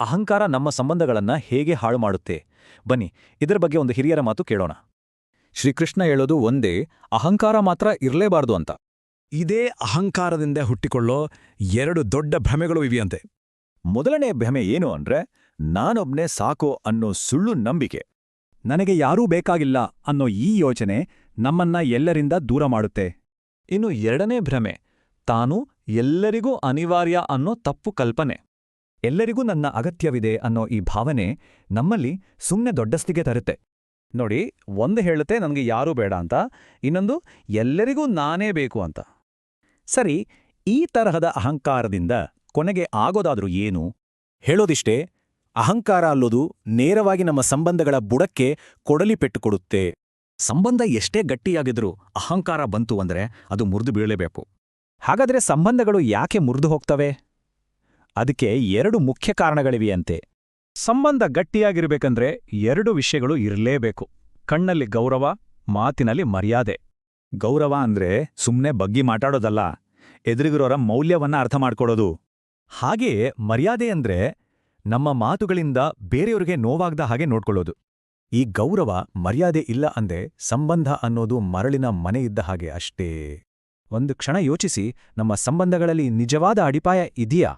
ಅಹಂಕಾರ ನಮ್ಮ ಸಂಬಂಧಗಳನ್ನ ಹೇಗೆ ಹಾಳು ಮಾಡುತ್ತೆ? ಬನ್ನಿ, ಇದರ ಬಗ್ಗೆ ಒಂದು ಹಿರಿಯರ ಮಾತು ಕೇಳೋಣ. ಶ್ರೀಕೃಷ್ಣ ಹೇಳೋದು ಒಂದೇ, ಅಹಂಕಾರ ಮಾತ್ರ ಇರಲೇಬಾರ್ದು ಅಂತ. ಇದೇ ಅಹಂಕಾರದಿಂದ ಹುಟ್ಟಿಕೊಳ್ಳೋ ಎರಡು ದೊಡ್ಡ ಭ್ರಮೆಗಳು ಇವೆಯಂತೆ. ಮೊದಲನೇ ಭ್ರಮೆ ಏನು ಅಂದ್ರೆ, ನಾನೊಬ್ನೇ ಸಾಕೋ ಅನ್ನೋ ಸುಳ್ಳು ನಂಬಿಕೆ. ನನಗೆ ಯಾರೂ ಬೇಕಾಗಿಲ್ಲ ಅನ್ನೋ ಈ ಯೋಚನೆ ನಮ್ಮನ್ನ ಎಲ್ಲರಿಂದ ದೂರ ಮಾಡುತ್ತೆ. ಇನ್ನು ಎರಡನೇ ಭ್ರಮೆ, ತಾನು ಎಲ್ಲರಿಗೂ ಅನಿವಾರ್ಯ ಅನ್ನೋ ತಪ್ಪು ಕಲ್ಪನೆ. ಎಲ್ಲರಿಗೂ ನನ್ನ ಅಗತ್ಯವಿದೆ ಅನ್ನೋ ಈ ಭಾವನೆ ನಮ್ಮಲ್ಲಿ ಸುಮ್ಮನೆ ದೊಡ್ಡಸ್ತಿಗೆ ತರುತ್ತೆ. ನೋಡಿ, ಒಂದು ಹೇಳುತ್ತೆ ನನಗೆ ಯಾರೂ ಬೇಡ ಅಂತ, ಇನ್ನೊಂದು ಎಲ್ಲರಿಗೂ ನಾನೇ ಬೇಕು ಅಂತ. ಸರಿ, ಈ ತರಹದ ಅಹಂಕಾರದಿಂದ ಕೊನೆಗೆ ಆಗೋದಾದ್ರೂ ಏನು? ಹೇಳೋದಿಷ್ಟೇ, ಅಹಂಕಾರ ಅಲ್ಲೋದು ನೇರವಾಗಿ ನಮ್ಮ ಸಂಬಂಧಗಳ ಬುಡಕ್ಕೆ ಕೊಡಲಿ ಪೆಟ್ಟು ಕೊಡುತ್ತೆ. ಸಂಬಂಧ ಎಷ್ಟೇ ಗಟ್ಟಿಯಾಗಿದ್ರೂ ಅಹಂಕಾರ ಬಂತು ಅಂದ್ರೆ ಅದು ಮುರಿದು ಬೀಳಲೇಬೇಕು. ಹಾಗಾದ್ರೆ ಸಂಬಂಧಗಳು ಯಾಕೆ ಮುರಿದು ಹೋಗ್ತವೆ? ಅದಕ್ಕೆ ಎರಡು ಮುಖ್ಯ ಕಾರಣಗಳಿವೆಯಂತೆ. ಸಂಬಂಧ ಗಟ್ಟಿಯಾಗಿರ್ಬೇಕಂದ್ರೆ ಎರಡು ವಿಷಯಗಳು ಇರಲೇಬೇಕು. ಕಣ್ಣಲ್ಲಿ ಗೌರವ, ಮಾತಿನಲ್ಲಿ ಮರ್ಯಾದೆ. ಗೌರವ ಅಂದ್ರೆ ಸುಮ್ನೆ ಬಗ್ಗಿ ಮಾತಾಡೋದಲ್ಲ, ಎದುರಿಗಿರೋರ ಮೌಲ್ಯವನ್ನ ಅರ್ಥ ಮಾಡ್ಕೊಡೋದು. ಹಾಗೆಯೇ ಮರ್ಯಾದೆ ಅಂದ್ರೆ ನಮ್ಮ ಮಾತುಗಳಿಂದ ಬೇರೆಯವ್ರಿಗೆ ನೋವಾಗ್ದ ಹಾಗೆ ನೋಡ್ಕೊಳ್ಳೋದು. ಈ ಗೌರವ, ಮರ್ಯಾದೆ ಇಲ್ಲ ಅಂದೆ ಸಂಬಂಧ ಅನ್ನೋದು ಮರಳಿನ ಮನೆ ಇದ್ದ ಹಾಗೆ ಅಷ್ಟೇ. ಒಂದು ಕ್ಷಣ ಯೋಚಿಸಿ, ನಮ್ಮ ಸಂಬಂಧಗಳಲ್ಲಿ ನಿಜವಾದ ಅಡಿಪಾಯ ಇದೆಯಾ?